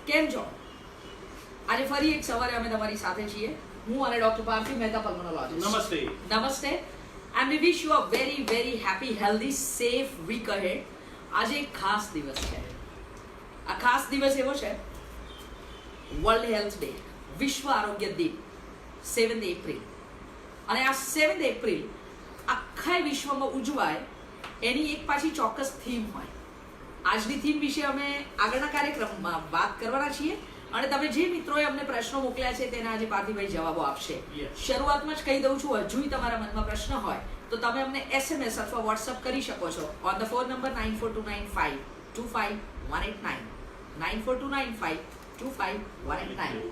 કેમ છો? આજે ફરી એક સવારે અમે તમારી સાથે છીએ. હું અને ડોક્ટર પાર્થિવ મહેતા, પલ્મોનોલોજીસ્ટ. નમસ્તે. નમસ્તે. And we wish you a very very happy, healthy, safe week ahead. આજે એક ખાસ દિવસ છે. આ ખાસ દિવસ એવો છે, વર્લ્ડ હેલ્થ ડે, વિશ્વ આરોગ્ય દિન, 7th એપ્રિલ. અને આ 7th એપ્રિલ આખા વિશ્વમાં ઉજવાય એની એક પાછી ચોક્કસ થીમ હોય. આજની થીમ વિશે અમે આગળના કાર્યક્રમમાં વાત કરવાના છીએ અને તમે જે મિત્રોએ અમને પ્રશ્નો મોકલ્યા છે તેના આજે પાર્થિવભાઈ જવાબો આપશે. શરૂઆતમાં જ કહી દઉં છું, હજુય તમારા મનમાં પ્રશ્ન હોય તો તમે અમને SMS અથવા WhatsApp કરી શકો છો ઓન ધ ફોન નંબર 9429525189 9429525189.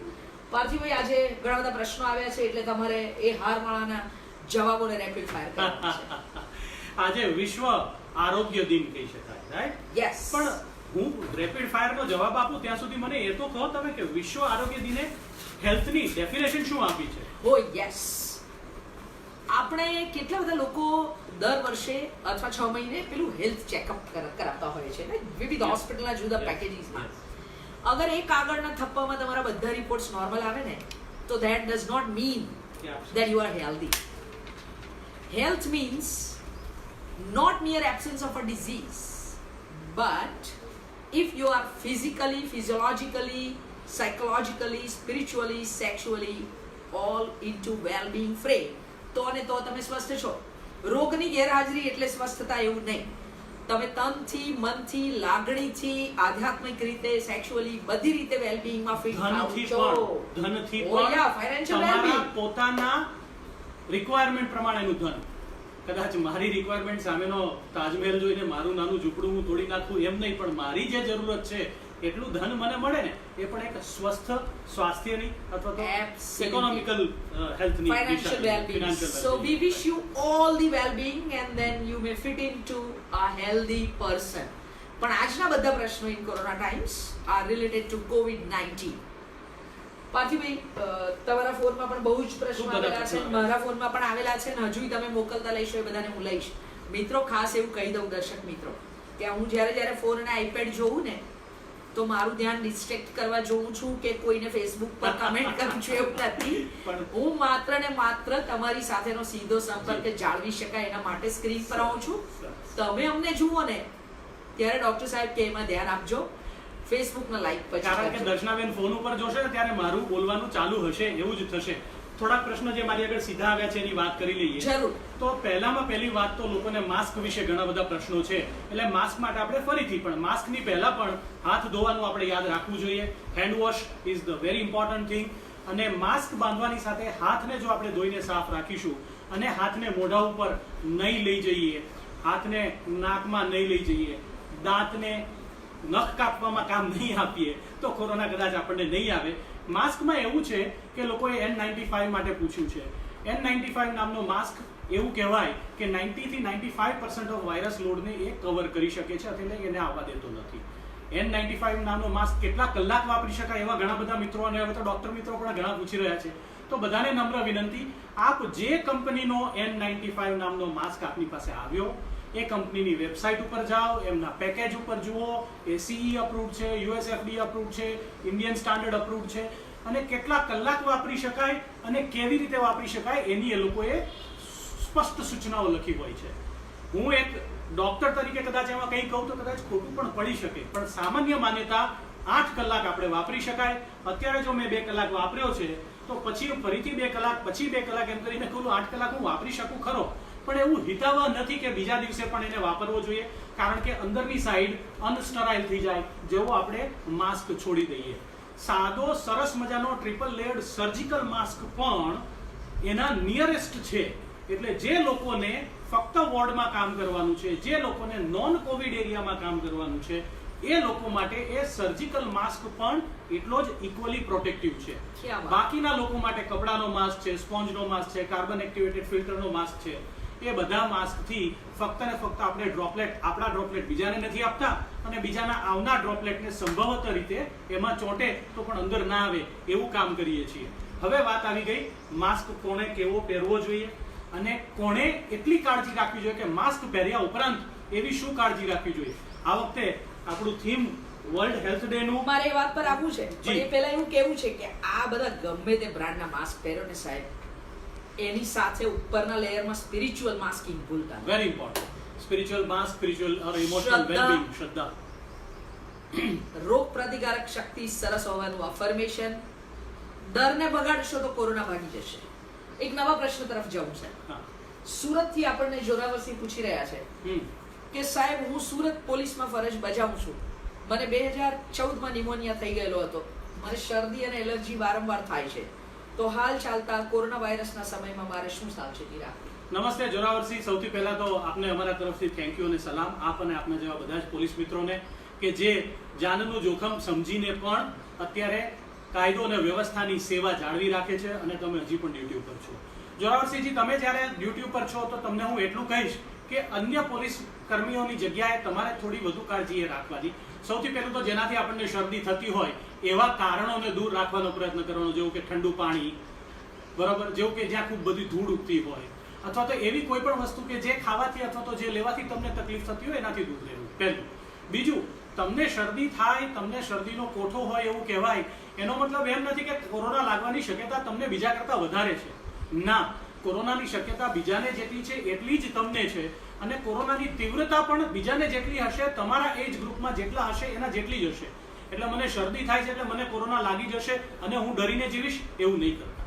પાર્થિવભાઈ, આજે ઘણા બધા પ્રશ્નો આવ્યા છે એટલે તમારે એ હારમાળાના જવાબોને રેપિડ ફાયર કરવાના છે. આજે વિશ્વ આરોગ્ય દિન કહી શકાય, રાઈટ? યસ. પણ હું રેપિડ ફાયર નો જવાબ આપું ત્યાં સુધી મને એ તો કહો તમે કે વિશ્વ આરોગ્ય દિને હેલ્થની ડેફિનેશન શું આપી છે? ઓ યસ. આપણે કેટલા બધા લોકો દર વર્ષે અથવા 6 મહિને પેલું હેલ્થ ચેકઅપ કરાવતા હોય છે ને, વિવિધ હોસ્પિટલના જુદા પેકેજીસમાં. અગર એક આગળના થપ્પામાં તમારા બધા રિપોર્ટ્સ નોર્મલ આવે ને તો that does not mean that you are healthy. Health means not mere absence of a disease, but if you are physically, physiologically, psychologically, spiritually, sexually all into well-being frame, તો અને તો તમે સ્વસ્થ છો. રોગની ગેરહાજરી એટલે સ્વસ્થતા એવું નહીં. તમે તનથી, મનથી, લાગણીથી, આધ્યાત્મિક રીતે, સેક્સ્યુઅલી બધી રીતે વેલબીઇંગમાં ફિટ થાઓ છો. ધનથી પણ ફાઇનાન્શિયલ વેલબીઇંગ, પોતાના રિક્વાયરમેન્ટ પ્રમાણેનું ધન. કદાચ મારી રિક્વાયરમેન્ટ સામેનો તાજમહેલ જોઈને મારું નાનું ઝૂંપડું હું તોડી નાખું એમ નહીં, પણ મારી જે જરૂરત છે એટલું ધન મને મળે ને, એ પણ એક સ્વસ્થ સ્વાસ્થ્યની અથવા તો economical હેલ્થની financial well-being. So we wish you all the well-being and then you may fit into a healthy person. પણ આજના બધા પ્રશ્નો in corona times are related to COVID-19. પાર્થિવભાઈ, તમારા ફોનમાં પણ બહુ જ પ્રશ્નો આવેલા છે, મારા ફોનમાં પણ આવેલા છે અને હજુ તમે મોકલતા લઈશો એ બધાને હું લઈશ. મિત્રો, ખાસ એવું કહી દઉં દર્શક મિત્રો કે હું જ્યારે ફોન અને આઈપેડ જોઉં ને તો મારું ધ્યાન ડિસ્ટ્રેક્ટ કરવા જોઉં છું કે કોઈને ફેસબુક પર કમેન્ટ કરું છું એવું નથી. હું માત્ર ને માત્ર તમારી સાથેનો સીધો સંપર્ક જાળવી શકાય એના માટે સ્ક્રીન પર આવું છું. તમે અમને જુઓ ને ત્યારે ડોક્ટર સાહેબ કે એમાં ધ્યાન આપજો. ફેસબુકના લાઈક પર, કારણ કે દર્શનાબેન ફોન ઉપર જોશે ને ત્યારે મારું બોલવાનું ચાલુ હશે એવું જ થશે. થોડાક પ્રશ્નો જે મારી આગળ સીધા આવ્યા છે એની વાત કરી લઈએ. જરૂર. તો પહેલી વાત તો લોકોને માસ્ક વિશે ઘણા બધા પ્રશ્નો છે, એટલે માસ્ક માટે આપણે ફરીથી પણ માસ્કની પહેલા પણ હાથ ધોવાનું આપણે યાદ રાખવું જોઈએ. Hand wash is the very important thing. અને માસ્ક બાંધવાની સાથે હાથને જો આપણે ધોઈને સાફ રાખીશું અને હાથને મોઢા ઉપર નહીં લઈ જઈએ, હાથને નાકમાં નહીં લઈ જઈએ, દાંતને નખ કાપવામાં કામ નહીં આપીએ તો કોરોના કદાચ આપણને નહીં આવે. માસ્કમાં એવું છે કે લોકોએ N95 માટે પૂછ્યું છે. N95 નામનો માસ્ક એવું કહેવાય કે 90 થી 95% ઓફ વાયરસ લોડને એ કવર કરી શકે છે, એટલે એને આવવા દેતો નથી. N95 નામનો માસ્ક કેટલા કલાક વાપરી શકાય એવા ઘણા બધા મિત્રો અને હવે તો ડોક્ટર મિત્રો પણ ઘણા પૂછી રહ્યા છે. તો બધાને નમ્ર વિનંતી, આપ જે કંપનીનો N95 નામનો માસ્ક આપની પાસે આવ્યો એ કંપનીની વેબસાઇટ ઉપર જાઓ, એમના પેકેજ ઉપર જુઓ, એ CE અપ્રૂવ્ડ છે, US FDA અપ્રૂવ્ડ છે, ઇન્ડિયન સ્ટાન્ડર્ડ અપ્રૂવ્ડ છે, અને કેટલા કલાક વાપરી શકાય અને કેવી રીતે વાપરી શકાય એની એ લોકોએ સ્પષ્ટ સૂચનાઓ લખી હોય છે. હું એક ડોક્ટર તરીકે કદાચ એમાં કંઈ કહું તો કદાચ ખોટું પણ પડી શકે, પણ સામાન્ય માન્યતા 8 કલાક આપણે વાપરી શકાય. અત્યારે જો મેં 2 કલાક વાપર્યો છે તો પછી ફરીથી 2 કલાક, પછી 2 કલાક એમ કરીને કહું 8 કલાક હું વાપરી શકું ખરો, પણ એવું હિતાવહ નથી કે બીજા દિવસે પણ એને વાપરવો જોઈએ, કારણ કે અંદરની સાઈડ અનસ્ટરાઇલ થઈ જાય જેવો આપણે માસ્ક છોડી દઈએ. સાદો સરસ મજાનો ટ્રિપલ લેયર્ડ સર્જિકલ માસ્ક પણ એના નિયરેસ્ટ છે. એટલે જે લોકોને ફક્ત વોર્ડમાં કામ કરવાનું છે, જે લોકોને નોન કોવિડ એરિયામાં કામ કરવાનું છે, એ લોકો માટે એ સર્જિકલ માસ્ક પણ એટલો જ ઇક્વલી પ્રોટેક્ટિવ છે. બાકીના લોકો માટે કપડાનો માસ્ક છે, સ્પોન્જનો માસ્ક છે, કાર્બન એક્ટિવેટેડ ફિલ્ટરનો માસ્ક છે, એ બધા માસ્કથી ફક્ત ને ફક્ત આપણે આપણા ડ્રોપલેટ બીજાને નથી આપતા અને બીજાના આવનાર ડ્રોપલેટને સંભવત રીતે એમાં ચોંટે તો પણ અંદર ના આવે એવું કામ કરીએ છીએ. હવે વાત આવી ગઈ માસ્ક કોણે કેવો પહેરવો જોઈએ અને કોણે એટલી કાળજી રાખવી જોઈએ કે માસ્ક પહેર્યા ઉપરાંત એવી શું કાળજી રાખવી જોઈએ. આ વખતે આપણું થીમ વર્લ્ડ હેલ્થ ડે નું મારે એ વાત પર આવવું છે પણ જી. એ પહેલા એવું કેવું છે કે આ બધા ગમે તે બ્રાન્ડના માસ્ક પહેરો ને સાહેબ, એની સાથે ઉપરના લેયરમાં સ્પિરિચ્યુઅલ માસ્કિંગ ભૂલતા નહીં. Very important. Spiritual mask, spiritual or emotional શ્રદ્ધા. વેલબીંગ, શ્રદ્ધા. રોગ પ્રતિકારક શક્તિ સરસ હોવાનું અફર્મેશન. ડરને ભગાડશો તો કોરોના ભાગી જશે. એક નવા પ્રશ્ન તરફ જવું છે. હા. સુરતથી આપણને જોરાવરસિંહ પૂછી રહ્યા છે હમ. કે સાહેબ હું સુરત પોલીસમાં ફરજ બજાવું છું. મને 2014માં નિમોનિયા થઈ ગયેલો હતો. મને શરદી અને એલર્જી વારંવાર થાય છે. તો હાલ ચાલતા કોરોના વાયરસના સમયમાં મારે શું સાવચેતી રાખવી? નમસ્તે જોરાવરસિંહ, સૌથી પહેલા તો આપને અમારા તરફથી થેન્ક યુ અને સલામ. આપ અને આપના જેવા બધા જ પોલીસ મિત્રોને કે જે જાનનું જોખમ સમજીને પણ અત્યારે કાયદો અને વ્યવસ્થાની સેવા જાળવી રાખે છે અને તમે હજી પણ ડ્યુટી ઉપર છો. જોરાવરસિંહજી, તમે જ્યારે ડ્યુટી ઉપર છો તો તમને હું એટલું કહીશ કે અન્ય પોલીસ કર્મીઓની જગ્યાએ તમારે થોડી વધુ કાળજી એ રાખવાની. સૌથી પહેલું તો જેનાથી આપણને શરદી થતી હોય એવા કારણોને દૂર રાખવાનો પ્રયત્ન કરવાનો, જેવું કે ઠંડુ પાણી, બરોબર, જેવું કે જ્યાં ખૂબ બધી ધૂળ ઉગતી હોય, અથવા તો એવી કોઈ પણ વસ્તુ કે જે ખાવાથી અથવા તો જે લેવાથી તમને તકલીફ થતી હોય એનાથી દૂર રહેવું, પહેલું. બીજું, તમને શરદી થાય, તમને શરદીનો કોઠો હોય એવું કહેવાય, એનો મતલબ એમ નથી કે કોરોના લાગવાની શક્યતા તમને બીજા કરતાં વધારે છે. ના, કોરોનાની શક્યતા બીજાને જેટલી છે એટલી જ તમને છે, અને કોરોનાની તીવ્રતા પણ બીજાને જેટલી હશે, તમારા એજ ગ્રુપમાં જેટલા હશે એના જેટલી જ હશે. એટલે મને શરદી થાય છે એટલે મને કોરોના લાગી જશે અને હું ડરીને જીવીશ એવું નહીં કરતા.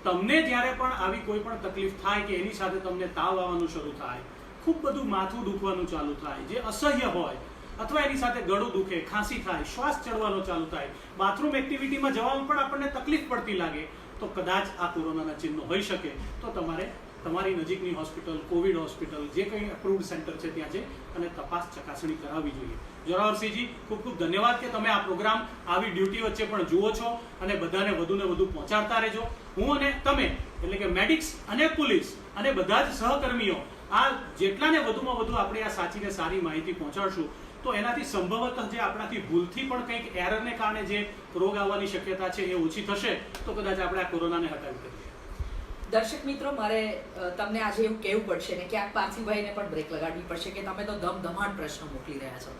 તમને જ્યારે પણ આવી કોઈ પણ તકલીફ થાય કે એની સાથે તમને તાવ આવવાનું શરૂ થાય, ખૂબ બધું માથું દુખવાનું ચાલુ થાય જે અસહ્ય હોય, અથવા એની સાથે ગળું દુખે, ખાંસી થાય, શ્વાસ ચડવાનો ચાલુ થાય, બાથરૂમ એક્ટિવિટીમાં જવામાં પણ આપણને તકલીફ પડતી લાગે, તો કદાચ આ કોરોનાના ચિહ્નો હોઈ શકે. તો તમારે તમારી નજીકની હોસ્પિટલ, કોવિડ હોસ્પિટલ, જે કંઈ અપ્રુવડ સેન્ટર છે ત્યાં જઈ અને તપાસ ચકાસણી કરાવવી જોઈએ. જોરાવરસિંહજી, ખૂબ ખૂબ ધન્યવાદ કે તમે આ પ્રોગ્રામ આવી ડ્યુટી વચ્ચે પણ જુઓ છો અને બધાને વધુને વધુ પહોંચાડતા રહેજો. હું અને તમે એટલે કે મેડિક્સ અને પોલીસ અને બધા જ સહકર્મીઓ આ જેટલાને વધુમાં વધુ આપણે આ સાચીને સારી માહિતી પહોંચાડશું તો એનાથી સંભવતઃ જે આપણાથી ભૂલથી પણ કંઈક એરરને કારણે જે રોગ આવવાની શક્યતા છે એ ઓછી થશે. તો કદાચ આપણે આ કોરોનાને હટાવી શકીએ. દર્શક મિત્રો, મારે તમને આજે એવું કહેવું પડશે ને ક્યાંક પાર્થિવભાઈને પણ બ્રેક લગાડવી પડશે કે તમે તો ધમધમાટ પ્રશ્નો મોકલી રહ્યા છો.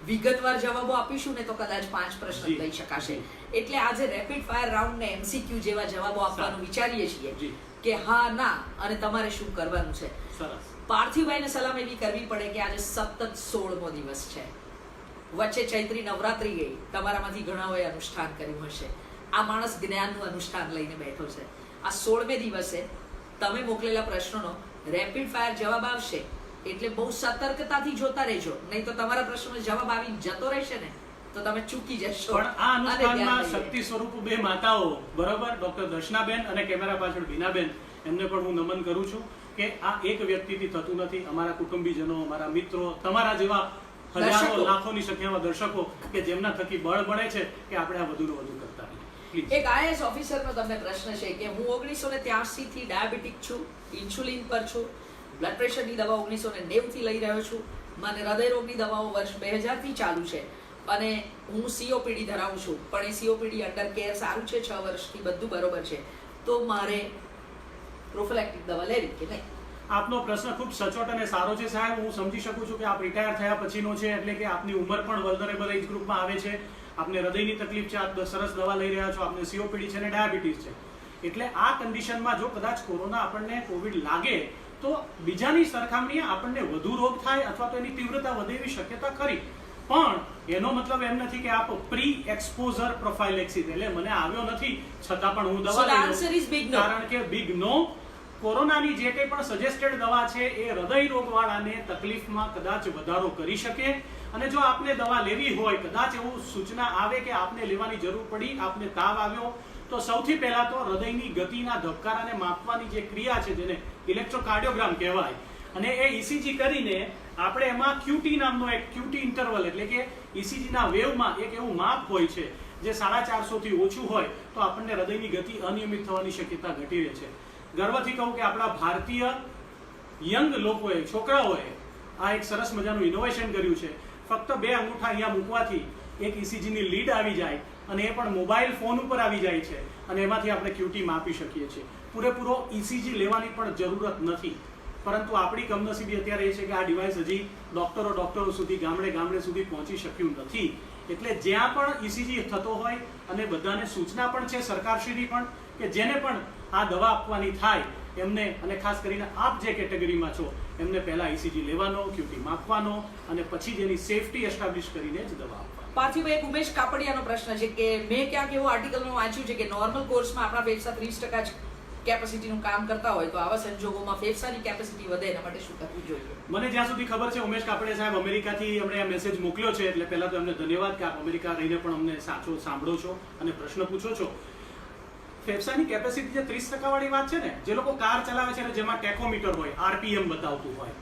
વિગતવાર જવાબો આપીશું ને તો કદાચ 5 પ્રશ્ન લઈ શકાશે. એટલે આજે રેપિડ ફાયર રાઉન્ડ ને MCQ જેવા જવાબો આપવાનું વિચારીએ છીએ કે હા, ના અને તમારે શું કરવાનું છે. સરસ. પાર્થિવભાઈને સલામ એવી કરવી પડે કે આજે સતત 16મો દિવસ છે. વચ્ચે ચૈત્રી નવરાત્રી ગઈ, તમારામાંથી ઘણાઓએ અનુષ્ઠાન કર્યું હશે. આ માણસ જ્ઞાનનું અનુષ્ઠાન લઈને બેઠો છે. આ 16મે દિવસે તમે મોકલેલા પ્રશ્નોનો રેપિડ ફાયર જવાબ આવશે એટલે બહુ સતર્કતાથી જોતા રહેજો, નહીં તો તમારા પ્રશ્નનો જવાબ આવી જતો રહેશે ને તો તમે ચૂકી જશો. પણ આ અનુષ્ઠાનમાં શક્તિ સ્વરૂપ બે માતાઓ, બરોબર, ડોક્ટર દર્શનાબેન અને કેમેરા પાછળ બીનાબેન, એમને પણ હું નમન કરું છું કે આ એક વ્યક્તિથી થતું નથી. અમારા કુટુંબીજનો, અમારા મિત્રો, તમારા જેવા હજારો લાખોની સંખ્યામાં દર્શકો કે જેમના થકી બળ બને છે કે આપણે આ વધુને વધુ કરતા રહીએ. એક IAS ઓફિસરનો તમને પ્રશ્ન છે કે હું 1983 થી ડાયાબિટીક છું, ઇન્સ્યુલિન પર છું, બ્લડ પ્રેશરની દવા 1990 થી લઈ રહ્યો છું, મને હૃદય રોગની દવાઓ વર્ષ 2000 થી ચાલુ છે અને હું COPD ધરાવું છું, પણ એ COPD અંડર કેર સારું છે, 6 વર્ષથી બધું બરોબર છે, તો મારે પ્રોફિલેક્ટિક દવા લેવી કે નહીં? આપનો પ્રશ્ન ખૂબ સચોટ અને સારો છે સાહેબ. હું સમજી શકું છું કે આપ રિટાયર થયા પછીનો છે, એટલે કે આપની ઉંમર પણ વલ્નરેબલ એજ ગ્રુપમાં આવે છે, આપને હૃદયની તકલીફ છે, આપ સરસ દવા લઈ રહ્યા છો, આપને COPD છે અને ડાયાબિટીસ છે. એટલે આ કન્ડિશનમાં જો કદાચ કોરોના આપણને કોવિડ લાગે તો બીજાની સરખામણીએ આપણને વધુ રોગ થાય અથવા તો એની તીવ્રતા વધે એવી શક્યતા ખરી. પણ એનો મતલબ એમ નથી કે આપ પ્રી એક્સપોઝર પ્રોફાઇલેક્સિસ એટલે મને આવ્યો નથી છતાં પણ હું દવા લઈ લઉં, કારણ કે બિગ નો. કોરોનાની જે કંઈ પણ સજેસ્ટેડ દવા છે એ હૃદય રોગવાળાને તકલીફમાં કદાચ વધારો કરી શકે, અને જો આપને દવા લેવી હોય, કદાચ એવું સૂચના આવે કે આપને લેવાની જરૂર પડી, આપને તાવ આવ્યો, તો સૌથી પહેલા તો હૃદયની ગતિના ધબકારાને માપવાની જે ક્રિયા છે જેને ઇલેક્ટ્રોકાર્ડિયોગ્રામ કહેવાય, અને એ ECG કરીને આપણે એમાં QT નામનો એક QT ઇન્ટરવલ એટલે કે ECG ના વેવમાં એક એવું માપ હોય છે જે 450 થી ઓછું હોય તો આપણને હૃદયની ગતિ અનિયમિત થવાની શક્યતા ઘટી રહે છે. ગર્વથી કહું કે આપણા ભારતીય યંગ લોકોએ, છોકરાઓએ આ એક સરસ મજાનું ઇનોવેશન કર્યું છે. ફક્ત 2 અંગૂઠા અહીંયા મૂકવાથી એક ECG ની લીડ આવી જાય અને એ પણ મોબાઈલ ફોન ઉપર આવી જાય છે અને એમાંથી આપણે QT માપી શકીએ છીએ. પૂરેપૂરો ECG લેવાની પણ જરૂરત નથી. પરંતુ આપણી કમનસીબી અત્યારે એ છે કે આ ડિવાઇસ હજી ડોક્ટરો સુધી ગામડે સુધી પહોંચી શક્યું નથી. એટલે જ્યાં પણ ECG થતો હોય અને બધાને સૂચના પણ છે સરકારશ્રીની પણ કે જેને પણ આ દવા આપવાની થાય એમને, અને ખાસ કરીને આપ જે કેટેગરીમાં છો એમને પહેલા ECG લેવાનો, QT માપવાનો અને પછી જેની સેફટી એસ્ટાબ્લિશ કરીને જ દવા આપવાની. પાર્થિવભાઈ, એક ઉમેશ કાપડિયાનો પ્રશ્ન છે કે મેં ક્યાંક એવું આર્ટિકલમાં વાંચ્યું છે કે નોર્મલ કોર્સમાં આપણા ફેફસા 30% જ કેપેસિટીનું કામ કરતા હોય તો આવા સંજોગોમાં ફેફસાની કેપેસિટી વધે એના માટે શું કરવું જોઈએ? મને જ્યાં સુધી ખબર છે ઉમેશ કાપડિયા સાહેબ અમેરિકાથી એમણે આ મેસેજ મોકલ્યો છે, એટલે પહેલા તો એમને ધન્યવાદ કે આપ અમેરિકા રહીને પણ અમને સાચો સાંભળો છો અને પ્રશ્ન પૂછો છો. ફેફસાની કેપેસિટી જે 30% વાળી વાત છે ને, જે લોકો કાર ચલાવે છે ને જેમાં ટેકોમીટર હોય, RPM બતાવતું હોય,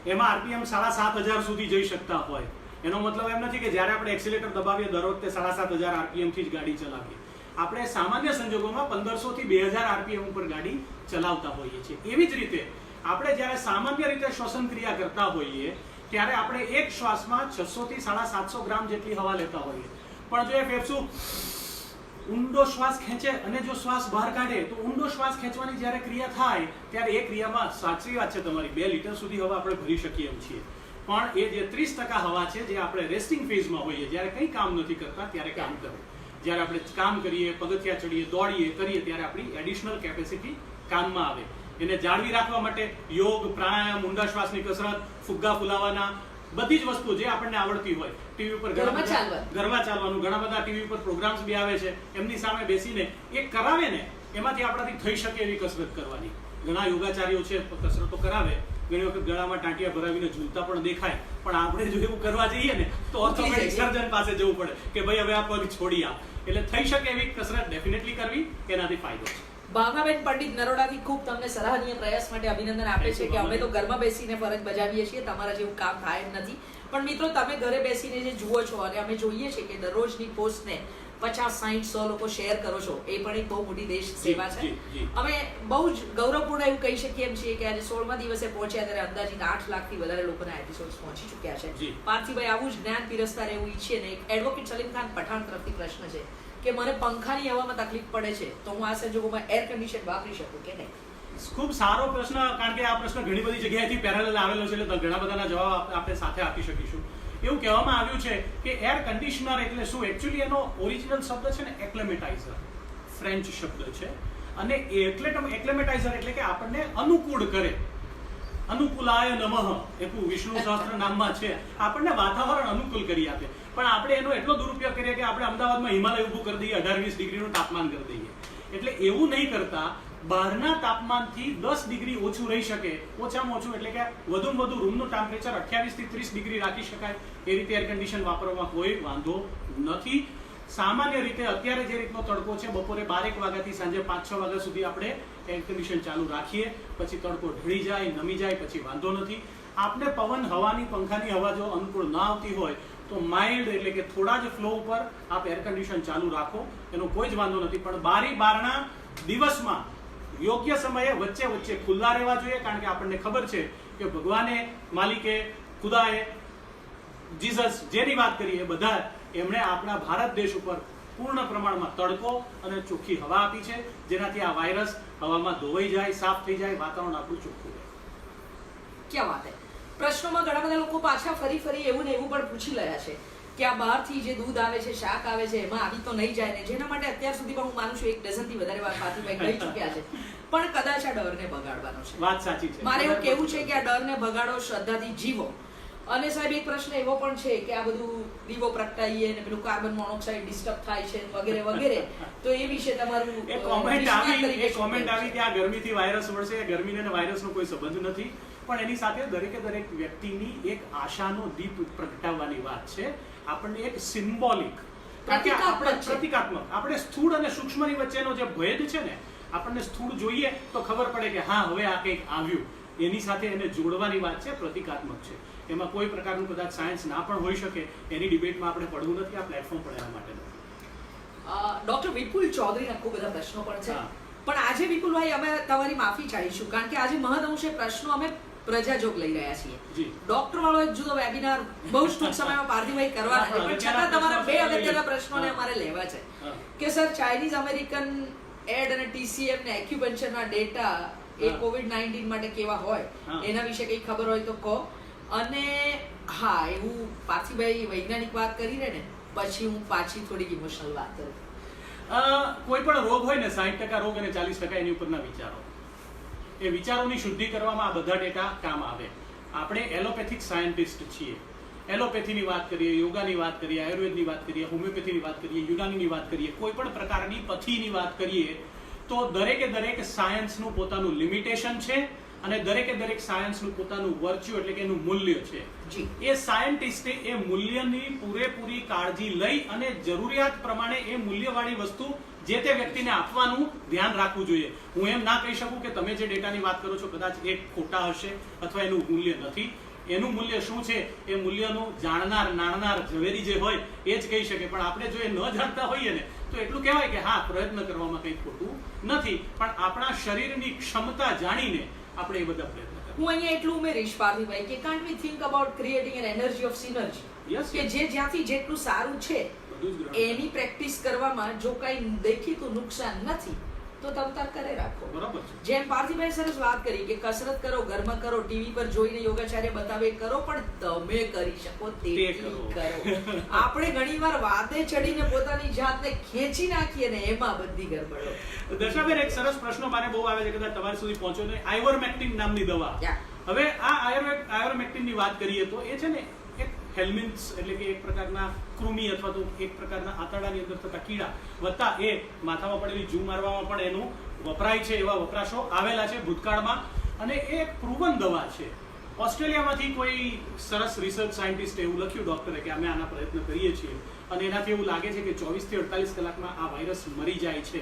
એમાં RPM 7,500 સુધી જઈ શકતા હોય. એનો મતલબ એમ નથી કે જ્યારે આપણે એક્સિલેટર દબાવીએ દર વખતે 7,500 RPM થી જ ગાડી ચલાવીએ. આપણે સામાન્ય સંજોગોમાં 1500 થી 2000 RPM ઉપર ગાડી ચલાવતા હોઈએ છીએ. એવી જ રીતે આપણે જ્યારે સામાન્ય રીતે શ્વસન ક્રિયા કરતા હોઈએ ત્યારે આપણે એક શ્વાસમાં 600 થી 750 ગ્રામ જેટલી હવા લેતા હોઈએ. પણ જો એ ફેફસું ઊંડો શ્વાસ ખેંચે અને જો શ્વાસ બહાર કાઢે તો ઊંડો શ્વાસ ખેંચવાની જ્યારે ક્રિયા થાય ત્યારે એ ક્રિયામાં સાચી વાત છે તમારી 2 લીટર સુધી હવા આપણે ભરી શકીએ એમ છીએ. પણ એ જે 30% હવા છે જે આપણે રેસ્ટિંગ ફેઝમાં હોઈએ, જ્યારે કંઈ કામ નથી કરતા ત્યારે કામ કરે. જ્યારે આપણે કામ કરીએ, પગથિયા ચડીએ, દોડીએ, કરીએ ત્યારે આપણી એડિશનલ કેપેસિટી કામમાં આવે. એને જાળવી રાખવા માટે યોગ, પ્રાણાયામ, ઊંડા શ્વાસની કસરત, ફુગ્ગા ફુલાવાના બધી જ વસ્તુ જે આપણને આવડતી હોય, ટીવી ઉપર ઘરમાં ચાલવાનું, ઘણા બધા ટીવી ઉપર પ્રોગ્રામ્સ બી આવે છે, એમની સામે બેસીને એક કરાવે ને એમાંથી આપણાથી થઈ શકે એવી કસરત કરવાની. ઘણા યોગાચાર્યો છે કસરતો કરાવે, ઘણી વખત ગળામાં ટાંટિયા ભરાવીને ઝૂલતા પણ દેખાય, પણ આપણે જો એવું કરવા જઈએ ને તો ઓર્થોપેડિક સર્જન પાસે જવું પડે કે ભાઈ હવે આ પગ છોડી આપ. એટલે થઈ શકે એવી કસરત ડેફિનેટલી કરવી, એનાથી ફાયદો છે. ભાવનાબેન પંડિત નરોડાથી ખૂબ તમને સરાહનીય પ્રયાસ માટે અભિનંદન આપે છે કે અમે તો ઘરમાં બેસીને ફરજ બજાવીએ છીએ, તમારા જેવું કામ થાય એમ નથી. પણ મિત્રો, તમે ઘરે બેસીને જે જુઓ છો અને અમે જોઈએ છીએ કે દરરોજની પોસ્ટને 50, 60, 100 લોકો શેર કરો છો, એ પણ એક બહુ મોટી દેશ સેવા છે. અમે બહુ જ ગૌરવપૂર્ણ એવું કહી શકીએ એમ છીએ કે આજે 16મા દિવસે પહોંચ્યા ત્યારે અંદાજિત 8 લાખથી વધારે લોકોના એપિસોડ્સ પહોંચી ચૂક્યા છે. પાર્થિવભાઈ આવું જ જ્ઞાન પીરસતા રહેવું ઈચ્છીએ ને. એક એડવોકેટ સલીમ ખાન પઠાણ તરફથી પ્રશ્ન છે કે મને પંખાની હવામાં તકલીફ પડે છે તો હું આ સંજોગોમાં એર કન્ડિશન વાપરી શકું કે નહીં? ખૂબ સારો પ્રશ્ન, કારણ કે આ પ્રશ્ન ઘણી બધી જગ્યાએથી પેરેલલ આવેલો છે, એટલે ઘણા બધાના જવાબ આપણે સાથે આપી શકીશું. એવું કહેવામાં આવ્યું છે કે એર કન્ડિશનર એટલે શું? એકચ્યુઅલી એનો ઓરિજિનલ શબ્દ છે ને એક્લેમેટાઇઝર, ફ્રેન્ચ શબ્દ છે. અને એક્લેમેટાઇઝર એટલે કે આપણને અનુકૂળ કરે. અનુકૂલાય નમઃ એવું વિષ્ણુ સહસ્ત્ર નામમાં છે. આપણને વાતાવરણ અનુકૂળ કરી આપે. પણ આપણે એનો એટલો દુરુપયોગ કરીએ કે આપણે અમદાવાદમાં હિમાલય ઊભું કરી દઈએ, 18-20 ડિગ્રીનું તાપમાન કરી દઈએ. એટલે એવું નહીં કરતા, બહારના તાપમાનથી 10 ડિગ્રી ઓછું રહી શકે, ઓછામાં ઓછું એટલે કે વધુમાં વધુ રૂમનું ટેમ્પરેચર 28 થી 30 ડિગ્રી રાખી શકાય એ રીતે એર કન્ડિશન વાપરવામાં કોઈ વાંધો નથી. સામાન્ય રીતે અત્યારે જે રીતનો તડકો છે, બપોરે 12 વાગ્યાથી સાંજે 5-6 વાગ્યા સુધી આપણે એર કન્ડિશન ચાલુ રાખીએ, પછી તડકો ઢળી જાય, નમી જાય, પછી વાંધો નથી. આપને પવન, હવાની, પંખાની હવા જો અનુકૂળ ના આવતી હોય તો માઇલ્ડ એટલે કે થોડા જ ફ્લો ઉપર આપ એર કન્ડિશન ચાલુ રાખો, એનો કોઈ જ વાંધો નથી. પણ બારી બારણા દિવસમાં યોગ્ય સમયે વચ્ચે વચ્ચે ખુલ્લા રહેવા જોઈએ, કારણ કે આપણને ખબર છે કે ભગવાને, માલિકે, ખુદાએ, જીસસ જેની વાત કરીએ બધા એમણે આપણા ભારત દેશ ઉપર પૂર્ણ પ્રમાણમાં તડકો અને ચોખ્ખી હવા આપી છે, જેનાથી આ વાયરસ હવામાં ધોવાઈ જાય, સાફ થઈ જાય, વાતાવરણ આપણું ચોખ્ખું રહે. ક્યાં વાત હે. પ્રશ્નોમાં ઘણા બધા લોકો પાછા ફરી એવું ને એવું પણ પૂછી રહ્યા છે કે આ બહારથી જે દૂધ આવે છે, શાક આવે છે, એમાં આવી તો નહીં જાય ને, જેના માટે અત્યાર સુધીમાં હું માનું છું 1 ડઝનથી વધારે વાર પાર્થિવભાઈ કહી ચૂક્યા છે. પણ કદાચ આ ડરને બગાડવાનો છે. વાત સાચી છે. મારે એવું કેવું છે કે આ ડરને બગાડો, શ્રદ્ધાથી જીવો. અને સાહેબ એક પ્રશ્ન એવો પણ છે કે આ બધું દીવો પ્રગટાઈએ ને પેલું કાર્બન મોનોક્સાઇડ ડિસ્ટર્બ થાય છે વગેરે વગેરે, તો એ વિશે તમારું એક કોમેન્ટ આવી કે આ ગરમીથી વાયરસ વળશે. ગરમીને અને વાયરસનો કોઈ સંબંધ નથી, પણ એની સાથે દરેક વ્યક્તિની એક આશાનો દીપ પ્રગટાવવાની વાત છે. આપણને એક સિમ્બોલિક, પ્રતિકાત્મક, આપણે સ્થૂળ અને સૂક્ષ્મની વચ્ચેનો જે ભેદ છે ને, આપણને સ્થૂળ જોઈએ તો ખબર પડે કે હા હવે આ કંઈક આવ્યું, એની સાથે એને જોડવાની વાત છે, પ્રતિકાત્મક છે. એમાં કોઈ પ્રકારનું કદાચ સાયન્સ ના પણ હોઈ શકે, એની ડિબેટમાં આપણે પડવું નથી. આ પ્લેટફોર્મ પણ એના માટે નથી. ડોક્ટર વિપુલ ચૌધરીના ખૂબ બધા પ્રશ્નો પણ છે, પણ આજે વિપુલભાઈ અમે તમારી માફી ચાહીશું, કારણ કે આજે મહદઅંશે પ્રશ્નો અમે પ્રજાજોગ લઈ રહ્યા છીએ. ડોક્ટર વાળો એક જુદો વેબિનાર બહુ જ ટૂંક સમયમાં પાર્થિવભાઈ કરવાના છે, પણ છતાં તમારા 2 અગત્યના પ્રશ્નોને અમારે લેવા છે કે સર, ચાઇનીઝ અમેરિકન એડ અને TCM ને એક્યુપંક્ચરના ડેટા એ COVID-19 માટે કેવા હોય એના વિશે કંઈ ખબર હોય તો કહો. અને હા, એવું પાર્થિભાઈ વૈજ્ઞાનિક વાત કરી ને પછી હું પાછી થોડીક ઇમોશનલ વાત કરું. કોઈ પણ રોગ હોય ને 60% રોગ અને 40% એની ઉપરના વિચારો. એ વિચારોની શુદ્ધિ કરવામાં આ બધા ડેટા કામ આવે. આપણે એલોપેથિક સાયન્ટિસ્ટ છીએ. એલોપેથીની વાત કરીએ, યોગાની વાત કરીએ, આયુર્વેદની વાત કરીએ, હોમિયોપેથીની વાત કરીએ, યુનાનીની વાત કરીએ, કોઈ પણ પ્રકારની પથીની વાત કરીએ તો દરેક સાયન્સનું પોતાનું લિમિટેશન છે અને દરેક સાયન્સનું પોતાનું વર્ચ્યુ એટલે કે એનું મૂલ્ય છે. એ સાયન્ટિસ્ટે એ મૂલ્યની પૂરેપૂરી કાળજી લઈ અને જરૂરિયાત પ્રમાણે એ મૂલ્યવાળી વસ્તુ જે તે વ્યક્તિને આપવાનું ધ્યાન રાખવું જોઈએ. હું એમ ના કહી શકું કે તમે જે ડેટાની વાત કરો છો કદાચ એ ખોટા હશે અથવા એનું મૂલ્ય નથી. એનું મૂલ્ય શું છે એ મૂલ્યનું જાણનાર નાણનાર ઝવેરી જે હોય એ જ કહી શકે. પણ આપણે જો એ ન જાણતા હોઈએ ને તો એટલું કહેવાય કે હા, પ્રયત્ન કરવામાં કંઈ ખોટું નથી, પણ આપણા શરીરની ક્ષમતા જાણીને આપણે એ બધા પ્રયત્ન કરીએ. હું અહીંયા એટલું ઉમેરીશ પાર્થિભાઈ કે can't we think about creating an energy of synergy, કે જે જ્યાંથી જેટલું સારું છે એની પ્રેક્ટિસ કરવામાં જો કઈ દેખીતું નુકસાન નથી તો તમતાર કરે રાખો. બરાબર છે. જેમ પાર્થિભાઈ સરસ વાત કરી કે કસરત કરો, ઘરમાં કરો, ટીવી પર જોઈને યોગાચાર્ય બતાવે કરો, પણ તમે કરી શકો તે કરો. આપણે ઘણીવાર વાતે ચડીને પોતાની જાતને ખેંચી નાખીએ ને એમાં બધી ગરબડો. દર્શાબેન, એક સરસ પ્રશ્ન મારે બહુ આવે છે, કદાચ તમારી સુધી પહોંચ્યો ને. આઇવરમેક્ટિન નામની દવા. હવે આ આઇવરમેક્ટિનની વાત કરીએ તો એ છે ને એક હેલ્મિન્થ્સ એટલે કે એક પ્રકારના કૃમિ અથવા તો એક પ્રકારના આંતરડાની અંદર થતા કીડા વત્તા એ માથામાં પડેલી જૂ મારવામાં પણ એનું વપરાય છે. એવા વપરાશો આવેલા છે ભૂતકાળમાં અને એ એક પ્રૂવન દવા છે. ઓસ્ટ્રેલિયામાંથી કોઈ સરસ રિસર્ચ સાયન્ટિસ્ટે એવું લખ્યું ડોક્ટરે કે અમે આના પ્રયત્ન કરીએ છીએ અને એનાથી એવું લાગે છે કે 24 થી 48 કલાકમાં આ વાયરસ મરી જાય છે.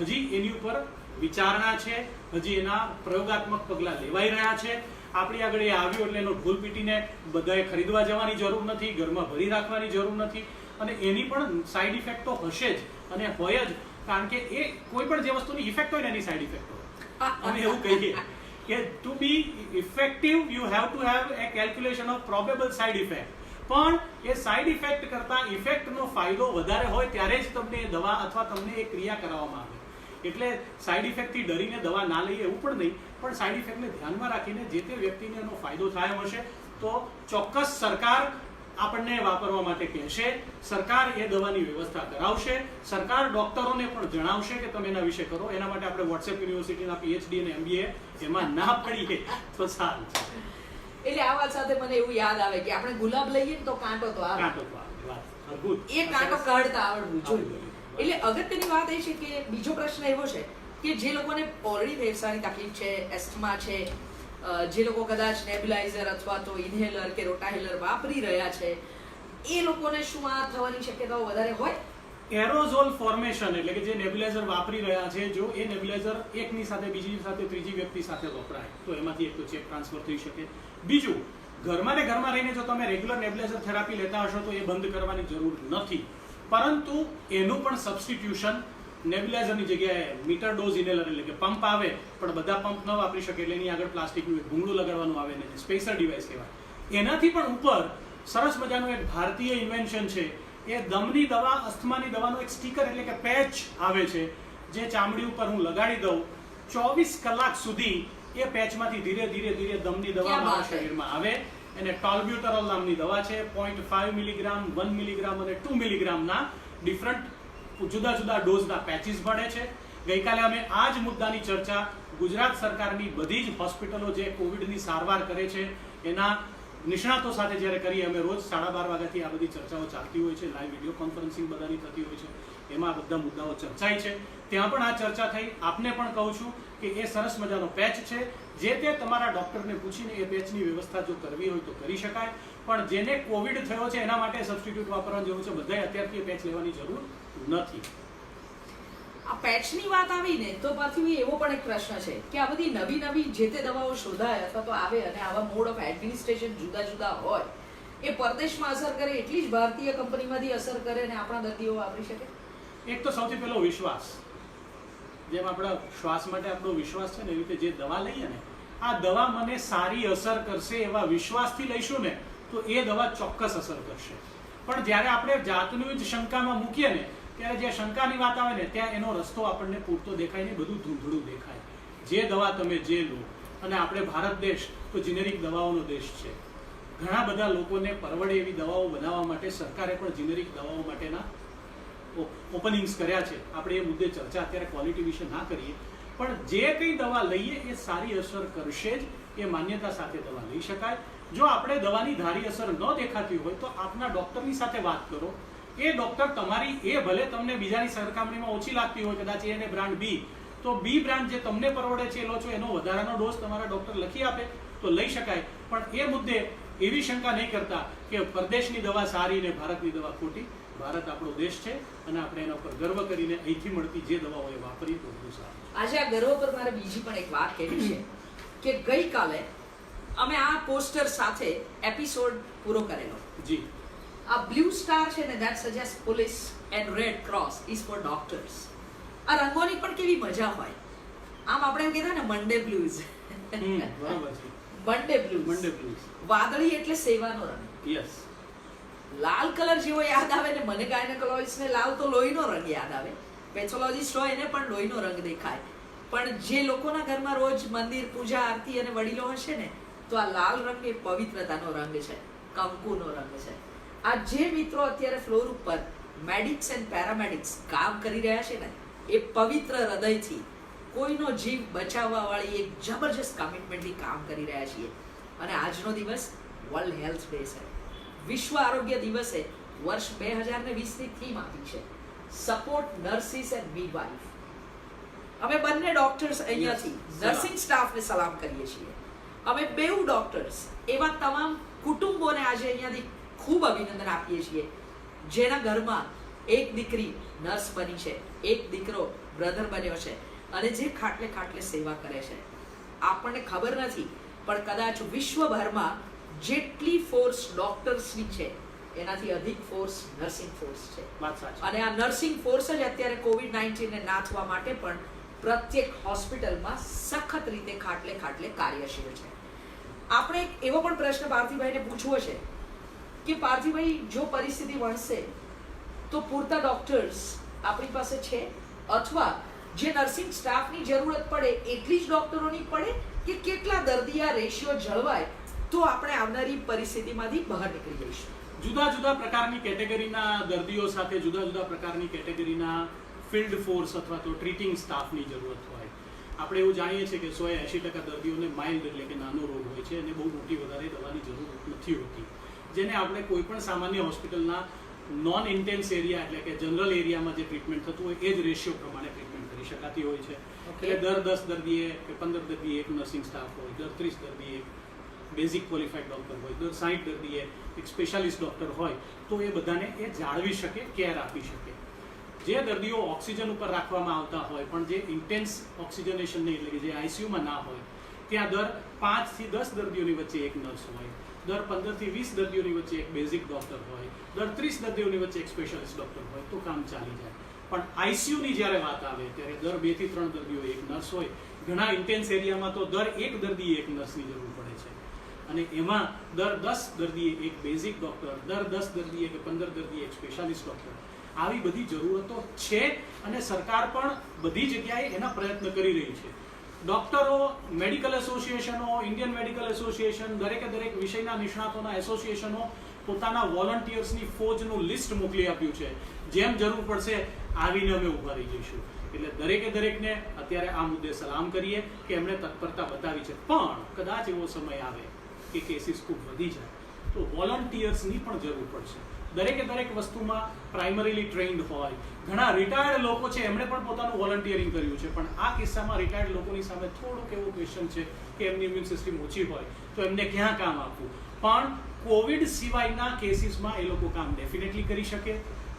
હજી એની ઉપર વિચારણા છે, હજી એના પ્રયોગાત્મક પગલાં લેવાઈ રહ્યા છે. આપણી આગળ એ આવ્યું એટલે એનો ઢોલ પીટીને બધાએ ખરીદવા જવાની જરૂર નથી, ઘરમાં ભરી રાખવાની જરૂર નથી અને એની પણ સાઈડ ઇફેક્ટ તો હશે જ અને હોય જ, કારણ કે એ કોઈ પણ જે વસ્તુની ઇફેક્ટ હોય ને એની સાઈડ ઇફેક્ટ હોય. અમે એવું કહીએ કે to be effective you have to have a calculation of probable side effect. પણ એ સાઈડ ઇફેક્ટ કરતા ઇફેક્ટનો ફાયદો વધારે હોય ત્યારે જ તમને એ દવા અથવા તમને એ ક્રિયા કરાવવામાં આવે. એટલે સાઈડ ઇફેક્ટથી ડરીને દવા ના લઈએ એવું પણ નહીં, પણ સાઈડ ઇફેક્ટને ધ્યાનમાં રાખીને જે તે વ્યક્તિને એનો ફાયદો થયો હશે તો ચોક્કસ સરકાર આપણને વાપરવા માટે કહેશે, સરકાર એ દવાની વ્યવસ્થા કરાવશે, સરકાર ડોક્ટરોને પણ જણાવશે કે તમે એના વિશે કરો. એના માટે આપણે વોટ્સએપ યુનિવર્સિટીના PhD અને MBA એમાં ના પડીએ તો સારું. એટલે આ વાત સાથે મને એવું યાદ આવે કે આપણે ગુલાબ લઈએ તો કાંટો તો આવે, એ કાંટો કાઢતા આવડવું જોઈએ. એટલે અગત્યની વાત એ છે કે બીજો પ્રશ્ન એવો છે કે જે લોકોને ઓલરેડી ફેફસાની તકલીફ છે, એસ્થમા છે, જે લોકો કદાચ નેબ્યુલાઇઝર અથવા તો ઇન્હેલર કે રોટાહેલર વાપરી રહ્યા છે, એ લોકોને શું આ થવાની શક્યતાઓ વધારે હોય? એરોઝોલ ફોર્મેશન એટલે કે જે નેબ્યુલાઇઝર વાપરી રહ્યા છે, જો એ નેબ્યુલાઇઝર એકની સાથે બીજી સાથે ત્રીજી વ્યક્તિ સાથે વપરાય તો એમાંથી એક તો ચેપ ટ્રાન્સફર થઈ શકે. બીજું, ઘરમાં ને ઘરમાં રહીને જો તમે રેગ્યુલર નેબ્યુલાઇઝર થેરાપી લેતા હશો તો એ બંધ કરવાની જરૂર નથી, પરંતુ એનું પણ સબસ્ટિટ્યુશન નેબ્યુલાઇઝરની જગ્યાએ મીટર ડોઝ ઇન્હેલર એટલે કે પંપ આવે પણ બધા પંપ ન વાપરી શકે એટલે એની આગળ પ્લાસ્ટિકનું એક ભૂંગળું લગાડવાનું આવે ને સ્પેસર ડિવાઇસ કહેવાય. એનાથી પણ ઉપર સરસ મજાનું એક ભારતીય ઇન્વેન્શન છે, એ દમની દવા, અસ્થમાની દવાનો એક સ્ટીકર એટલે કે પેચ આવે છે જે ચામડી ઉપર હું લગાડી દઉં, 24 કલાક સુધી એ પેચમાંથી ધીરે ધીરે દમની દવા મારા શરીરમાં આવે. એને ટોલ્બ્યુટરોલ નામની દવા છે. 0.5 મિલીગ્રામ, 1 મિલીગ્રામ અને 2 મિલીગ્રામના ડિફરન્ટ જુદા જુદા ડોઝના પેચીસ મળે છે. ગઈકાલે અમે આ જ મુદ્દાની ચર્ચા ગુજરાત સરકારની બધી જ હોસ્પિટલો જે કોવિડની સારવાર કરે છે એના નિષ્ણાતો સાથે જ્યારે કરીએ, અમે રોજ 12:30 વાગ્યાથી આ બધી ચર્ચાઓ ચાલતી હોય છે, લાઈવ વિડીયો કોન્ફરન્સિંગ બધાની થતી હોય છે, એમાં બધા મુદ્દાઓ ચર્ચાય છે. ત્યાં પણ આ ચર્ચા થઈ. આપને પણ કહું છું કે એ સરસ મજાનો પેચ છે, જે તે તમારા ડોક્ટરને પૂછીને એ પેચની વ્યવસ્થા જો કરવી હોય તો કરી શકાય. પણ જેને કોવિડ થયો છે એના માટે સબસ્ટિટ્યુટ વાપરવાની જરૂર છે, બધાએ અત્યારથી પેચ લેવાની જરૂર નથી. આ પેચની વાત આવીને તો પાછું એવો પણ એક પ્રશ્ન છે કે આ બધી નવી જે તે દવાઓ શોધાય અથવા તો આવે અને આવા મોડ ઓફ એડમિનિસ્ટ્રેશન જુદા હોય, એ પરદેશમાં અસર કરે એટલી જ ભારતીય કંપનીમાંથી અસર કરે અને આપણા દર્દીઓ વાપરી શકે? એક તો સૌથી પહેલો વિશ્વાસ. જેમ આપણા શ્વાસ માટે આપણો વિશ્વાસ છે ને, એવી રીતે જે દવા લઈએ ને, આ દવા મને સારી અસર કરશે એવા વિશ્વાસથી લઈશું ને તો એ દવા ચોક્કસ અસર કરશે. પણ જ્યારે આપણે જાતનું જ શંકામાં મૂકીએ ને ત્યારે જે શંકાની વાત આવે ને ત્યાં એનો રસ્તો આપણને પૂરતો દેખાય ને બધું ધૂંધળું દેખાય. જે દવા તમે જે લો, અને આપણે ભારત દેશ તો જેનેરિક દવાઓનો દેશ છે. ઘણા બધા લોકોને પરવડે એવી દવાઓ બનાવવા માટે સરકારે પણ જેનેરિક દવાઓ માટેના ઓપનિંગ્સ કર્યા છે. આપણે એ મુદ્દે ચર્ચા અત્યારે ક્વોલિટી વિશે ના કરીએ, પણ જે કંઈ દવા લઈએ એ સારી અસર કરશે જ, એ માન્યતા સાથે દવા લઈ શકાય. જો આપણે દવાની ધારી અસર ન દેખાતી હોય તો આપના ડૉક્ટરની સાથે વાત કરો. એ ડૉક્ટર તમારી, એ ભલે તમને બીજાની સરખામણીમાં ઓછી લાગતી હોય, કદાચ એને બ્રાન્ડ બી, તો બી બ્રાન્ડ જે તમને પરવડે છે એ લો છો, એનો વધારાનો ડોઝ તમારા ડૉક્ટર લખી આપે તો લઈ શકાય. પણ એ મુદ્દે એવી શંકા નહીં કરતા કે પરદેશની દવા સારી ને ભારતની દવા ખોટી. ભારત આપણો દેશ છે અને આપણે એના ઉપર ગર્વ કરીને અહીંથી મળતી જે દવાઓ એ વાપરીએ તો વધુ સારું. આજે આ ગર્વ પર મારે બીજી પણ એક વાત કહેવી છે કે ગઈકાલે અમે આ પોસ્ટર સાથે એપિસોડ પૂરો કરેલો. જી. આ બ્લુ સ્ટાર છે ને, that suggest police and red cross is four doctors. આ રંગોની પણ કેવી મજા હોય. આમ આપણે એમ કહેતા ને મંડે બ્લુઝ. બરાબર છે. મંડે બ્લુઝ. મંડે બ્લુઝ. વાદળી એટલે સેવાનો રંગ. યસ. લાલ કલર જેવો યાદ આવે ને મને ગાયનેકોલોજીસ્ટ ને લાલ તો લોહીનો રંગ યાદ આવે. પેથોલોજીસ્ટ હોય એને પણ લોહીનો રંગ દેખાય. પણ જે લોકોના ઘરમાં રોજ મંદિર પૂજા આરતી અને વડીલો હશે ને, તો આ લાલ રંગ એ પવિત્રતાનો રંગ છે, કંકુનો રંગ છે. આ જે મિત્રો અત્યારે ફ્લોર ઉપર મેડિક્સ એન્ડ પેરામેડિક્સ કામ કરી રહ્યા છે ને, એ પવિત્ર હૃદયથી કોઈનો જીવ બચાવવા વાળી એક જબરજસ્ત કમિટમેન્ટથી કામ કરી રહ્યા છીએ. અને આજનો દિવસ વર્લ્ડ હેલ્થ ડે છે. વિશ્વ આરોગ્ય દિવસે વર્ષ 2020ની થીમ આપી છે સપોર્ટ નર્સિસ એન્ડ મિડવાઇફ. અમે બંને ડોક્ટર્સ અહીંયાથી નર્સિંગ સ્ટાફને સલામ કરીએ છીએ. અમે બેઉ ડોક્ટર્સ એવા તમામ કુટુંબોને આજે અહીંયાથી ખૂબ અભિનંદન આપીએ છીએ જેના ઘરમાં એક દીકરી નર્સ બની છે, એક દીકરો બ્રધર બન્યો છે અને જે ખાટલે ખાટલે સેવા કરે છે. આપણને ખબર નથી પણ કદાચ વિશ્વભરમાં જેટલી ફોર્સ ડોક્ટર્સની છે એનાથી અધિક ફોર્સ નર્સિંગ ફોર્સ છે. વાત સાચી. અને આ નર્સિંગ ફોર્સ જ અત્યારે કોવિડ-19 ને નાથવા માટે પણ પ્રત્યેક હોસ્પિટલમાં સખત રીતે ખાટલે ખાટલે કાર્યશીલ છે. આપણે એવો પણ પ્રશ્ન પાર્થિવભાઈને પૂછવો છે કે પાર્થિવભાઈ, જો પરિસ્થિતિ વણસે તો પૂરતા ડોક્ટર્સ આપણી પાસે છે, અથવા જે નર્સિંગ સ્ટાફની જરૂરત પડે એટલી જ ડોક્ટરોની પડે, કે કેટલા દર્દી આ રેશિયો જળવાય તો આપણે આવનારી પરિસ્થિતિમાંથી બહાર નીકળી જઈશું? જુદા જુદા પ્રકારની કેટેગરીના દર્દીઓ સાથે જુદા જુદા પ્રકારની કેટેગરીના ફિલ્ડ ફોર્સ અથવા તો ટ્રીટિંગ સ્ટાફની જરૂરત હોય. આપણે એવું જાણીએ છીએ કે 180% દર્દીઓને માઇલ્ડ એટલે કે નાનો રોગ હોય છે અને બહુ મોટી વધારે દવાની જરૂર નથી હોતી, જેને આપણે કોઈ પણ સામાન્ય હોસ્પિટલના નોન ઇન્ટેન્સ એરિયા એટલે કે જનરલ એરિયામાં જે ટ્રીટમેન્ટ થતું હોય એ જ રેશિયો પ્રમાણે ટ્રીટમેન્ટ કરી શકાતી હોય છે. એટલે દર 10 દર્દીએ કે 15 દર્દીએ એક નર્સિંગ સ્ટાફ હોય, દર 30 દર્દીએ બેઝિક ક્વોલિફાઈડ ડૉક્ટર હોય, દર 60 દર્દીએ એક સ્પેશિયાલિસ્ટ ડૉક્ટર હોય, તો એ બધાને એ જાળવી શકે, કેર આપી શકે. જે દર્દીઓ ઓક્સિજન ઉપર રાખવામાં આવતા હોય પણ જે ઇન્ટેન્સ ઓક્સિજનેશન નહીં એટલે કે જે આઈસીયુમાં ના હોય, ત્યાં દર 5 થી 10 દર્દીઓની વચ્ચે એક નર્સ હોય, દર 15 થી 20 દર્દીઓની વચ્ચે એક બેઝિક ડૉક્ટર હોય, દર 30 દર્દીઓની વચ્ચે એક સ્પેશિયાલિસ્ટ ડૉક્ટર હોય, તો કામ ચાલી જાય. પણ આઈસીયુની જ્યારે વાત આવે ત્યારે દર 2 થી 3 દર્દીઓ એક નર્સ હોય. ઘણા ઇન્ટેન્સ એરિયામાં તો દર 1 દર્દીએ એક નર્સની જરૂર પડે છે અને એમાં દર 10 દર્દીએ એક બેઝિક ડૉક્ટર, દર 10 દર્દીએ કે 15 દર્દીએ એક સ્પેશિયાલિસ્ટ ડૉક્ટર. આવી બધી જરૂરતો છે અને સરકાર પણ બધી જગ્યાએ એના પ્રયત્ન કરી રહી છે. ડૉક્ટરો, મેડિકલ એસોસિએશનો, ઇન્ડિયન મેડિકલ એસોસિએશન, દરેક વિષયના નિષ્ણાતોના એસોસિએશનો પોતાના વોલન્ટિયર્સની ફોજનું લિસ્ટ મોકલી આપ્યું છે. જેમ જરૂર પડશે આવીને અમે ઊભા રહી જઈશું. એટલે દરેકને અત્યારે આ મુદ્દે સલામ કરીએ કે એમણે તત્પરતા બતાવી છે. પણ કદાચ એવો સમય આવે કે કેસીસ ખૂબ વધી જાય તો વોલન્ટિયર્સની પણ જરૂર પડશે. દરેક વસ્તુમાં પ્રાઇમરીલી ટ્રેન્ડ હોય. ઘણા રિટાયર્ડ લોકો છે એમણે પણ પોતાનું વોલન્ટિયરિંગ કર્યું છે, પણ આ કિસ્સામાં રિટાયર્ડ લોકોની સામે થોડુંક એવું ક્વેશ્ચન છે કે એમની ઇમ્યુન સિસ્ટમ ઓછી હોય તો એમને ક્યાં કામ આપવું. પણ કોવિડ સિવાયના કેસીસમાં એ લોકો કામ ડેફિનેટલી કરી શકે.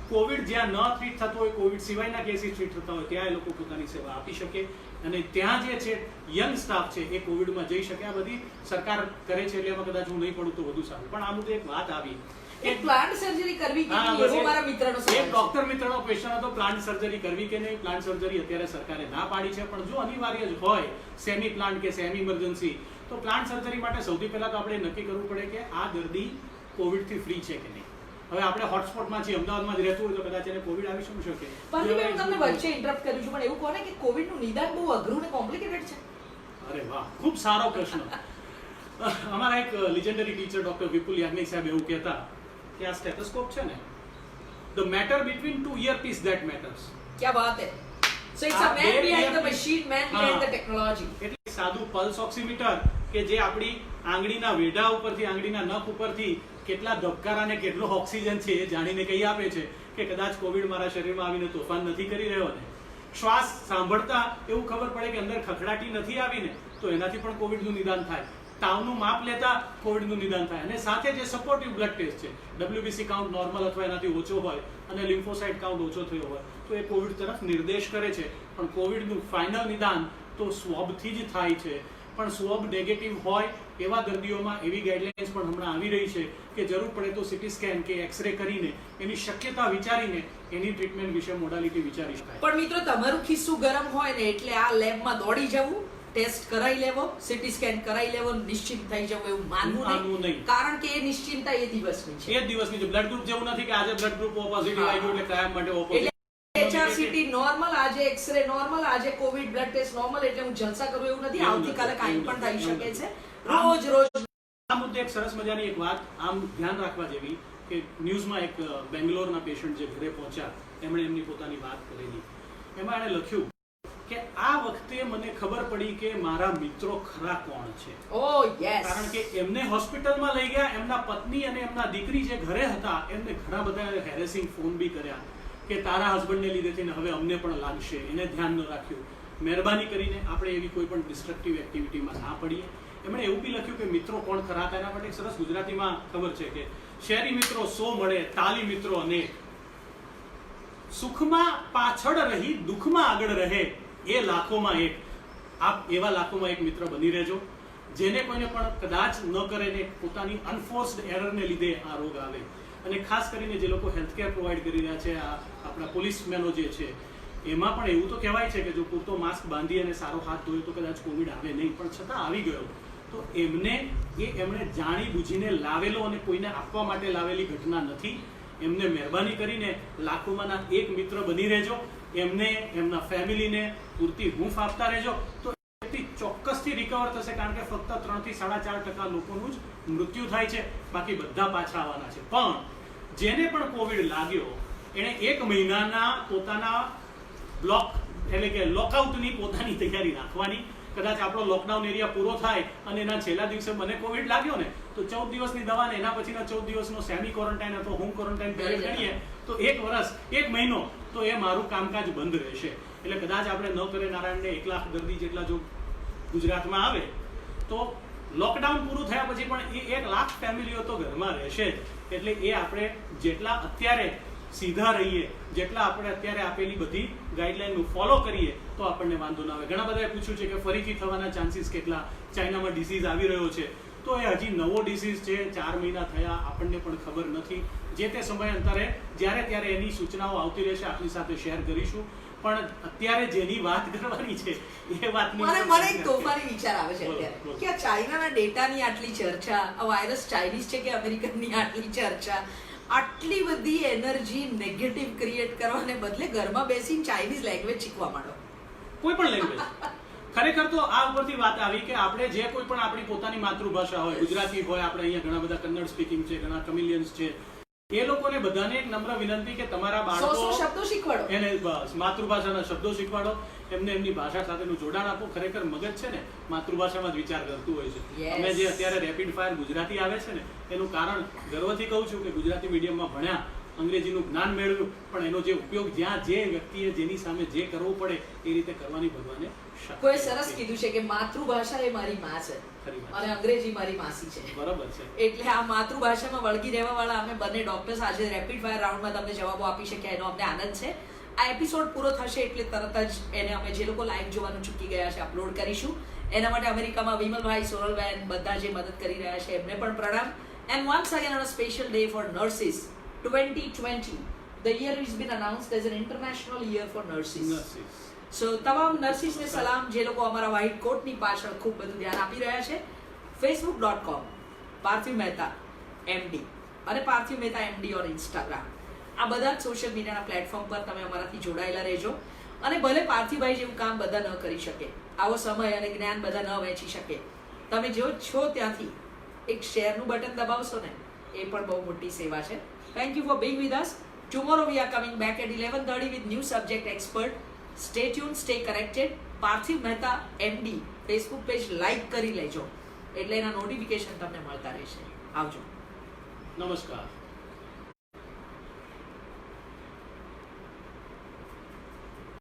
કોવિડ જ્યાં ન ટ્રીટ થતો હોય, કોવિડ સિવાયના કેસીસ ટ્રીટ થતા હોય ત્યાં એ લોકો પોતાની સેવા આપી શકે અને ત્યાં જે છે યંગ સ્ટાફ છે એ કોવિડમાં જઈ શકે. આ બધી સરકાર કરે છે એટલે એમાં કદાચ હું નહીં પડું તો વધુ સારું. પણ આ મુદ્દે એક વાત આવી, એક પ્લાન્ટ સર્જરી કરવી કે નહીં, એવો મારા મિત્રનો સવાલ છે. એક ડોક્ટર મિત્રનો ક્વેશ્ચન હતો, પ્લાન્ટ સર્જરી કરવી કે નહીં. પ્લાન્ટ સર્જરી અત્યારે સરકારે ના પાડી છે, પણ જો અનિવાર્ય જ હોય સેમી પ્લાન્ટ કે સેમી ઇમરજન્સી, તો પ્લાન્ટ સર્જરી માટે સૌથી પહેલા તો આપણે નક્કી કરવું પડે કે આ દર્દી કોવિડથી ફ્રી છે કે નહીં. હવે આપણે હોટસ્પોટમાં છીએ, અમદાવાદમાં જ રહેતું હોય તો કદાચ એને કોવિડ આવી શકે. પણ હું તમને વચ્ચે ઇન્ટરપ્ટ કરું છું, પણ એવું કોને કે કોવિડનું નિદાન બહુ અઘરું ને કોમ્પ્લિકેટેડ છે. અરે વાહ, ખૂબ સારો પ્રશ્ન. અમારા એક legendary teacher doctor Vipul Yagnik સાહેબ એવું કહેતા કે આ સ્ટેથોસ્કોપ છે ને, the matter between two earpiece that matters. क्या बात है. So it's a man behind the machine, man behind the technology. એટલે સાદું પલ્સ ઓક્સિમીટર કે જે આપણી આંગળીના વેઢા ઉપરથી, આંગળીના નખ ઉપરથી કેટલા ધબકારા ને કેટલો ઓક્સિજન છે એ જાણીને કહી આપે છે કે કદાચ કોવિડ મારા શરીરમાં આવીને તોફાન નથી કરી રહ્યો ને. શ્વાસ સાંભળતા એવું ખબર પડે કે અંદર ખખડાટી નથી આવીને, તો એનાથી પણ કોવિડનું નિદાન થાય. તાવનું માપ લેતા કોવિડનું નિદાન થાય. અને સાથે જે સપોર્ટિવ બ્લડ ટેસ્ટ છે, WBC કાઉન્ટ નોર્મલ અથવા એનાથી ઓછો હોય અને લિમ્ફોસાઇટ કાઉન્ટ ઓછો થયો હોય તો એ કોવિડ તરફ નિર્દેશ કરે છે. પણ કોવિડનું ફાઇનલ નિદાન તો સ્વોબથી જ થાય છે. પણ સ્વોબ નેગેટિવ હોય એવા દર્દીઓમાં એવી ગાઈડલાઇન્સ પણ હમણાં આવી રહી છે કે જરૂર પડે તો સીટી સ્કેન કે એક્સરે કરીને એની શક્યતા વિચારીને એની ટ્રીટમેન્ટ વિશે મોડાલિટી વિચારી શકાય. પણ મિત્રો, તમારું ખિસ્સું ગરમ હોય ને એટલે આ લેબમાં દોડી જવું, ટેસ્ટ કરાવી લેવો, સીટી સ્કેન કરાવી લેવો, નિશ્ચિત થઈ જવું એવું માનવું નહીં. કારણ કે એ નિશ્ચિંતતા એ દિવસની છે. એ દિવસની છે. બ્લડ ગ્રુપ જેવું નથી કે આજે બ્લડ ગ્રુપ પોઝિટિવ આવ્યું એટલે કાયમ માટે ઓપોઝિટ. HRCT નોર્મલ, આજે એક્સરે નોર્મલ, આજે કોવિડ બ્લડ ટેસ્ટ નોર્મલ એટલે હું જલસા કરું એવું નથી. આવતીકાલે કાંઈ પણ થઈ શકે છે. રોજ આ મુદ્દે એક સરસ મજાની એક વાત આમ ધ્યાન રાખવા જેવી કે ન્યૂઝમાં એક બેંગ્લોરના પેશન્ટ જે ઘરે પહોંચ્યા, એમણે એમની પોતાની વાત કરેલી. એમાં એણે લખ્યું કે આ વખતે મને ખબર પડી કે મારા મિત્રો ખરા કોણ છે. ઓહ યસ. કારણ કે એમને હોસ્પિટલમાં લઈ ગયા, એમના પત્ની અને એમના દીકરી જે ઘરે હતા એમને ઘણા બધા હેરેસિંગ ફોન બી કર્યા કે તારા હસબન્ડને લીધે થઈને હવે અમને પણ લાગશે, એને ધ્યાન ન રાખ્યું. મહેરબાની કરીને આપણે એવી કોઈ પણ ડિસ્ટ્રક્ટિવ એક્ટિવિટીમાં ના પડીએ. એમણે એવું બી લખ્યું કે મિત્રો કોણ ખરા હતા. એના માટે સરસ ગુજરાતીમાં ખબર છે કે શેરી મિત્રો 100 મળે, તાલી મિત્રો અનેક, સુખમાં પાછળ રહી દુઃખમાં આગળ રહે એ લાખોમાં એક. આપ એવા લાખોમાં એક મિત્ર બની રહેજો જેને કોઈને પણ કદાચ ન કરે ને પોતાની અનફોર્સ્ડ એરરને લીધે આ રોગ આવે. અને ખાસ કરીને જે લોકો હેલ્થકેર પ્રોવાઈડ કરી રહ્યા છે, આપણા પોલીસમેનો જે છે, એમાં પણ એવું તો કહેવાય છે કે જો પૂરતો માસ્ક બાંધી અને સારો હાથ ધોયો તો કદાચ કોવિડ આવે નહીં, પણ છતાં આવી ગયો તો એમણે જાણી બુજીને લાવેલો અને કોઈને આપવા માટે લાવેલી ઘટના નથી. એમને મહેરબાની કરીને લાખોમાંના એક મિત્ર બની રહેજો. એમને, એમના ફેમિલીને પૂરતી હૂંફ આપતા રહેજો તો વ્યક્તિ ચોક્કસથી રિકવર થશે. કારણ કે ફક્ત 3 થી 4.5% લોકોનું જ મૃત્યુ થાય છે, બાકી બધા પાછા આવવાના છે. પણ જેને પણ કોવિડ લાગ્યો એણે 1 મહિનાના પોતાના બ્લોક એટલે કે લોકઆઉટની પોતાની તૈયારી રાખવાની. કદાચ આપણો લોકડાઉન એરિયા પૂરો થાય અને એના છેલ્લા દિવસે મને કોવિડ લાગ્યો ને તો 14 દિવસની દવા ને એના પછીના 14 દિવસનો સેમી ક્વોરન્ટાઇન અથવા હોમ ક્વોરન્ટાઇન પીરિયડ ગણીએ તો 1 વર્ષ 1 મહિનો તો એ મારું કામકાજ બંધ રહેશે. એટલે કદાચ આપણે ન કરે નારાયણને 1 લાખ દર્દી જેટલા જો ગુજરાતમાં આવે તો લોકડાઉન પૂરું થયા પછી પણ એ 1 લાખ ફેમિલીઓ તો ઘરમાં રહેશે જ. એટલે એ આપણે જેટલા અત્યારે સીધા રહીએ, જેટલા આપણે અત્યારે આપેલી બધી ગાઈડલાઈનનું ફોલો કરીએ તો આપણને વાંધો ના આવે. ઘણા બધાએ પૂછ્યું છે કે ફરીથી થવાના ચાન્સીસ કેટલા, ચાઇનામાં ડિસીઝ આવી રહ્યો છે. તો એ હજી નવો ડિસીઝ છે, 4 મહિના થયા, આપણને પણ ખબર નથી. જે તે સમયાંતરે જ્યારે ત્યારે એની સૂચનાઓ આવતી રહેશે, આપની સાથે શેર કરીશું. પણ અત્યારે જેની વાત કરવાની છે એ વાતની મને એક તોફાની વિચાર આવે છે અત્યારે કે આ ચાઇનાના ડેટાની આટલી ચર્ચા, આ વાયરસ ચાઇનીઝ છે કે અમેરિકનની આટલી ચર્ચા, આટલી બધી એનર્જી નેગેટિવ ક્રિએટ કરવાને બદલે ઘરમાં બેસીને ચાઇનીઝ લેંગ્વેજ શીખવા માંડો. કોઈ પણ લેંગ્વેજ. ખરેખર તો આ ઉપરથી વાત આવી કે આપણે જે કોઈ પણ આપણી પોતાની માતૃભાષા હોય, ગુજરાતી હોય, આપણે અહીંયા ઘણા બધા કન્નડ સ્પીકિંગ છે, ઘણા તમિલિયન્સ છે, એ લોકોને બધાને એક નમ્ર વિનંતી કે તમારા બાળકો શબ્દો શીખવાડો, એને બસ માતૃભાષાના શબ્દો શીખવાડો, એમને એમની ભાષા સાથેનું જોડાણ આપો. ખરેખર મગજ છે ને માતૃભાષામાં જ વિચાર કરતું હોય છે. અમે જે અત્યારે રેપિડ ફાયર ગુજરાતી આવે છે ને એનું કારણ ગર્વથી કહું છું કે ગુજરાતી મીડિયમમાં ભણ્યા, અંગ્રેજીનું જ્ઞાન મેળવ્યું, પણ એનો જે ઉપયોગ જ્યાં જે વ્યક્તિએ જેની સામે જે કરવું પડે એ રીતે કરવાની ભગવાને કોઈ સરસ કીધું છે કે માતૃભાષા એ મારી માં છે અને અંગ્રેજી મારી માસી છે. બરાબર છે. એટલે આ માતૃભાષામાં વળગી રહેવા વાળા અમે બંને ડોક્ટર્સ આજે રેપિડ ફાયર રાઉન્ડમાં તમને જવાબો આપી શક્યા એનો અમને આનંદ છે. આ એપિસોડ પૂરો થશે એટલે તરત જ એને અમે જે લોકો લાઈવ જોવાનું ચૂકી ગયા છે અપલોડ કરીશું. એના માટે અમેરિકામાં વિમલભાઈ, સોનલબેન બધા જે મદદ કરી રહ્યા છે એમને પણ પ્રણામ. And once again on a special day for nurses 2020, the year has been announced as an international year for nurses. So તમામ નર્સિસને સલામ જે લોકો અમારા વ્હાઇટ કોટની પાછળ ખૂબ બધું ધ્યાન આપી રહ્યા છે. facebook.com પાર્થિવ મહેતા MD અને પાર્થિવ મહેતા MD ઓન ઇન્સ્ટાગ્રામ, આ બધા જ સોશિયલ મીડિયાના પ્લેટફોર્મ પર તમે અમારાથી જોડાયેલા રહેજો. અને ભલે પાર્થિવભાઈ જેવું કામ બધા ન કરી શકે, આવો સમય અને જ્ઞાન બધા ન વહેંચી શકે. તમે જો છો ત્યાંથી એક શેરનું બટન દબાવશો ને, એ પણ બહુ મોટી સેવા છે. Thank you for being with us. Tomorrow we are coming back at 11:30 with new subject expert. Stay tuned, stay connected. પાર્થિવ Mehta MD Facebook page like કરી લેજો એટલે એના નોટિફિકેશન તમને મળતા રહેશે. આવજો. નમસ્કાર.